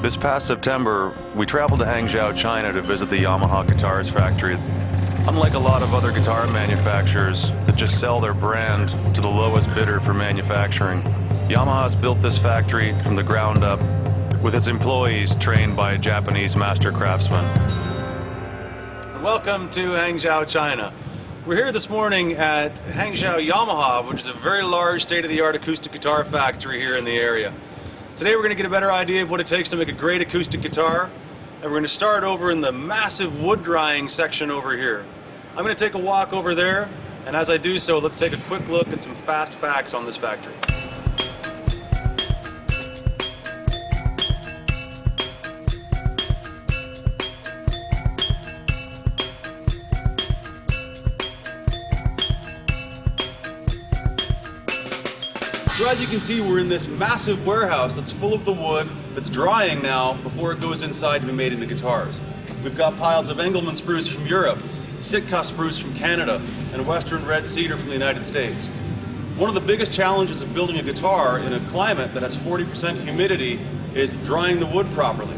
This past September, we traveled to Hangzhou, China to visit the Yamaha Guitars factory. Unlike a lot of other guitar manufacturers that just sell their brand to the lowest bidder for manufacturing, Yamaha has built this factory from the ground up with its employees trained by Japanese master craftsmen. Welcome to Hangzhou, China. We're here this morning at Hangzhou Yamaha, which is a very large state-of-the-art acoustic guitar factory here in the area. Today we're going to get a better idea of what it takes to make a great acoustic guitar, and we're going to start over in the massive wood drying section over here. I'm going to take a walk over there, and as I do so, let's take a quick look at some fast facts on this factory. So as you can see, we're in this massive warehouse that's full of the wood that's drying now before it goes inside to be made into guitars. We've got piles of Engelmann spruce from Europe, Sitka spruce from Canada, and Western red cedar from the United States. One of the biggest challenges of building a guitar in a climate that has 40% humidity is drying the wood properly.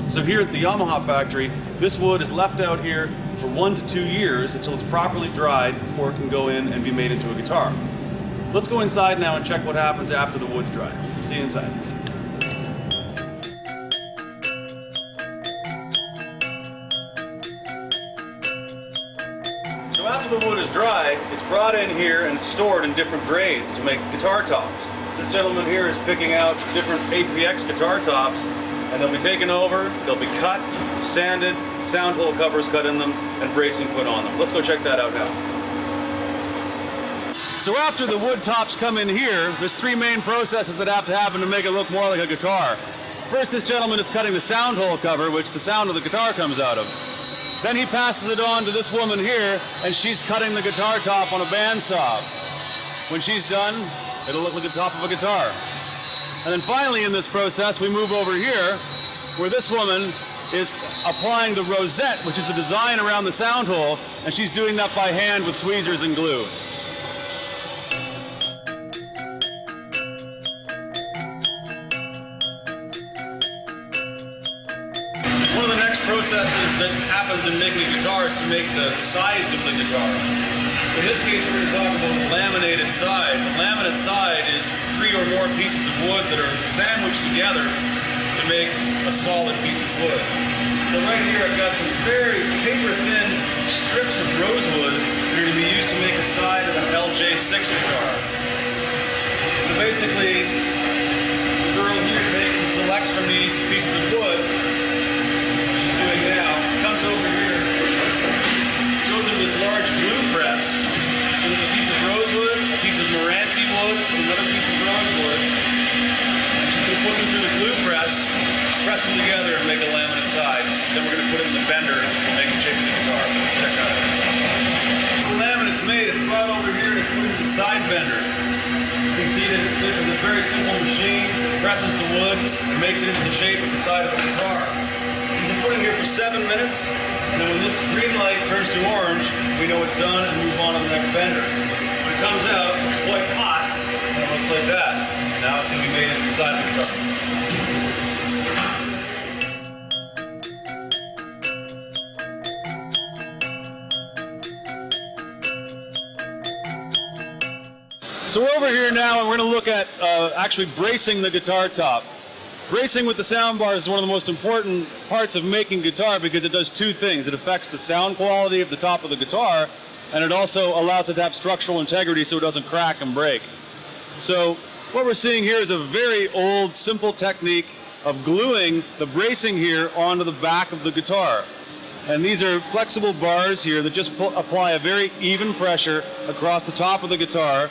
So here at the Yamaha factory, this wood is left out here for 1 to 2 years until it's properly dried before it can go in and be made into a guitar. Let's go inside now and check what happens after the wood's dry. See you inside. So after the wood is dry, it's brought in here and stored in different grades to make guitar tops. This gentleman here is picking out different APX guitar tops, and they'll be taken over, they'll be cut, sanded, sound hole covers cut in them, and bracing put on them. Let's go check that out now. So after the wood tops come in here, there's 3 main processes that have to happen to make it look more like a guitar. First, this gentleman is cutting the sound hole cover, which the sound of the guitar comes out of. Then he passes it on to this woman here, and she's cutting the guitar top on a bandsaw. When she's done, it'll look like the top of a guitar. And then finally in this process, we move over here, where this woman is applying the rosette, which is the design around the sound hole, and she's doing that by hand with tweezers and glue. One of the next processes that happens in making a guitar is to make the sides of the guitar. In this case, we're going to talk about laminated sides. A laminate side is 3 or more pieces of wood that are sandwiched together to make a solid piece of wood. So right here I've got some very paper-thin strips of rosewood that are going to be used to make the side of an LJ6 guitar. So basically, the girl here takes and selects from these pieces of wood. Now, comes over here, goes into this large glue press. So there's a piece of rosewood, a piece of Meranti wood, and another piece of rosewood. And she's going to put them through the glue press, press them together and make a laminate side. Then we're going to put it in the bender and make the shape of the guitar. Let's check that out. The laminate's made, it's brought over here and it's put into the side bender. You can see that this is a very simple machine. It presses the wood and makes it into the shape of the side of the guitar. Put it here for 7 minutes, and then when this green light turns to orange, we know it's done and move on to the next bender. When it comes out, it's quite hot, and it looks like that. Now it's going to be made into the side of the guitar. So we're over here now, and we're going to look at actually bracing the guitar top. Bracing with the sound bar is one of the most important parts of making guitar because it does 2 things. It affects the sound quality of the top of the guitar, and it also allows it to have structural integrity so it doesn't crack and break. So what we're seeing here is a very old, simple technique of gluing the bracing here onto the back of the guitar. And these are flexible bars here that just apply a very even pressure across the top of the guitar,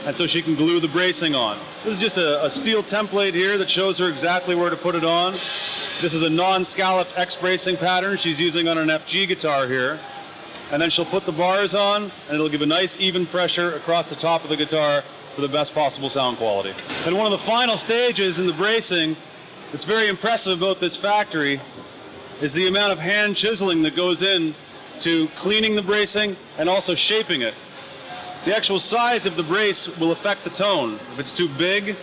and so she can glue the bracing on. This is just a steel template here that shows her exactly where to put it on. This is a non-scalloped X-bracing pattern she's using on an FG guitar here. And then she'll put the bars on, and it'll give a nice even pressure across the top of the guitar for the best possible sound quality. And one of the final stages in the bracing that's very impressive about this factory is the amount of hand chiseling that goes in to cleaning the bracing and also shaping it. The actual size of the brace will affect the tone. If it's too big,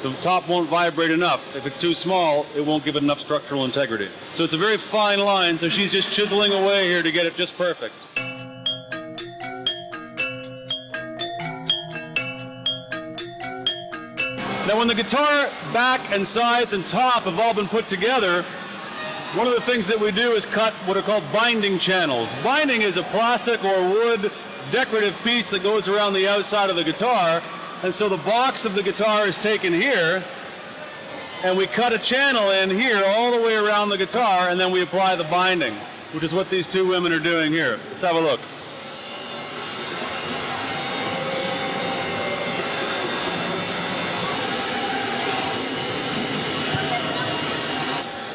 the top won't vibrate enough. If it's too small, it won't give it enough structural integrity. So it's a very fine line, so she's just chiseling away here to get it just perfect. Now when the guitar back and sides and top have all been put together, one of the things that we do is cut what are called binding channels. Binding is a plastic or wood decorative piece that goes around the outside of the guitar, and so the box of the guitar is taken here, and we cut a channel in here all the way around the guitar, and then we apply the binding, which is what these two women are doing here. Let's have a look.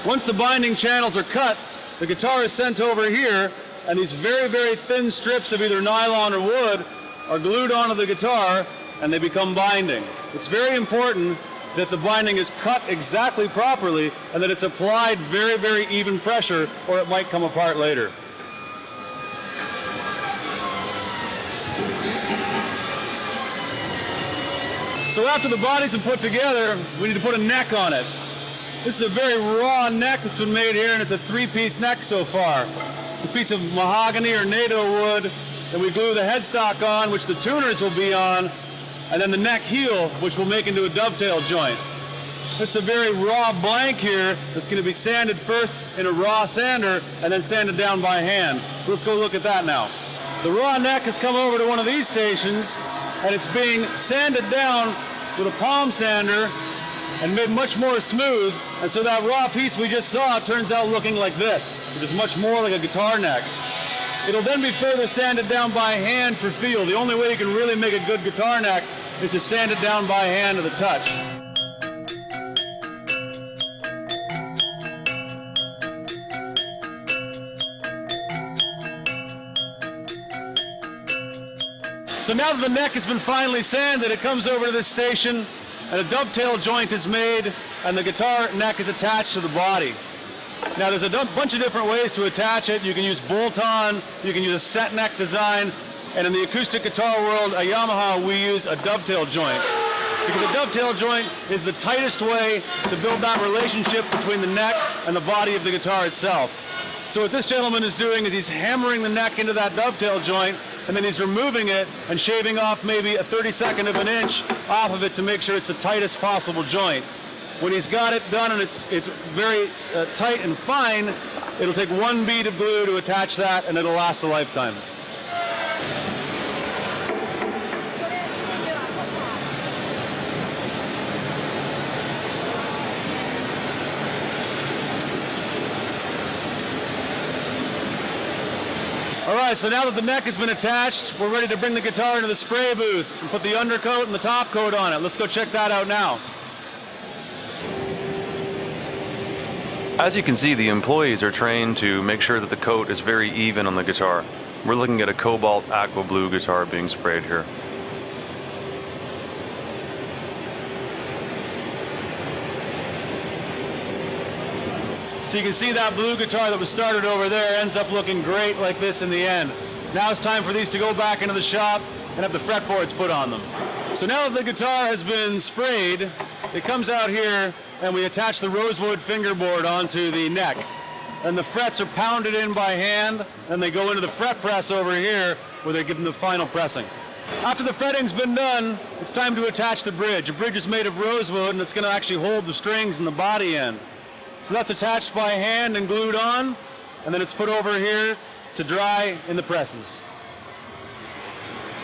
Once the binding channels are cut, the guitar is sent over here, and these very, very thin strips of either nylon or wood are glued onto the guitar, and they become binding. It's very important that the binding is cut exactly properly and that it's applied very, very even pressure, or it might come apart later. So after the body's been put together, we need to put a neck on it. This is a very raw neck that's been made here, and it's a three-piece neck so far. It's a piece of mahogany or NATO wood that we glue the headstock on, which the tuners will be on, and then the neck heel, which we'll make into a dovetail joint. This is a very raw blank here that's going to be sanded first in a raw sander and then sanded down by hand. So let's go look at that now. The raw neck has come over to one of these stations, and it's being sanded down with a palm sander and made much more smooth, and so that raw piece we just saw turns out looking like this, which is much more like a guitar neck. It'll then be further sanded down by hand for feel. The only way you can really make a good guitar neck is to sand it down by hand to the touch. So now that the neck has been finally sanded, it comes over to this station, and a dovetail joint is made, and the guitar neck is attached to the body. Now there's a bunch of different ways to attach it. You can use bolt-on, you can use a set neck design, and in the acoustic guitar world, at Yamaha, we use a dovetail joint. Because a dovetail joint is the tightest way to build that relationship between the neck and the body of the guitar itself. So what this gentleman is doing is he's hammering the neck into that dovetail joint, and then he's removing it and shaving off maybe a 32nd of an inch off of it to make sure it's the tightest possible joint. When he's got it done and it's very tight and fine, it'll take one bead of glue to attach that, and it'll last a lifetime. All right, so now that the neck has been attached, we're ready to bring the guitar into the spray booth and put the undercoat and the top coat on it. Let's go check that out now. As you can see, the employees are trained to make sure that the coat is very even on the guitar. We're looking at a cobalt aqua blue guitar being sprayed here. So you can see that blue guitar that was started over there ends up looking great like this in the end. Now it's time for these to go back into the shop and have the fretboards put on them. So now that the guitar has been sprayed, it comes out here and we attach the rosewood fingerboard onto the neck. And the frets are pounded in by hand, and they go into the fret press over here where they give them the final pressing. After the fretting's been done, it's time to attach the bridge. A bridge is made of rosewood, and it's going to actually hold the strings and the body end. So that's attached by hand and glued on, and then it's put over here to dry in the presses.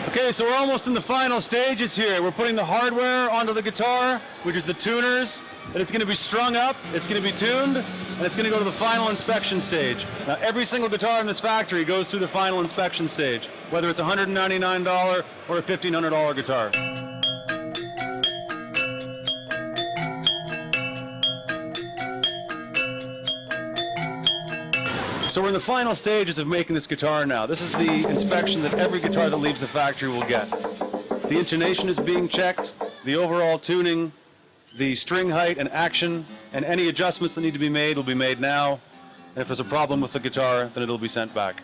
Okay, so we're almost in the final stages here. We're putting the hardware onto the guitar, which is the tuners, and it's going to be strung up, it's going to be tuned, and it's going to go to the final inspection stage. Now, every single guitar in this factory goes through the final inspection stage, whether it's a $199 or a $1,500 guitar. So we're in the final stages of making this guitar now. This is the inspection that every guitar that leaves the factory will get. The intonation is being checked, the overall tuning, the string height and action, and any adjustments that need to be made will be made now. And if there's a problem with the guitar, then it'll be sent back.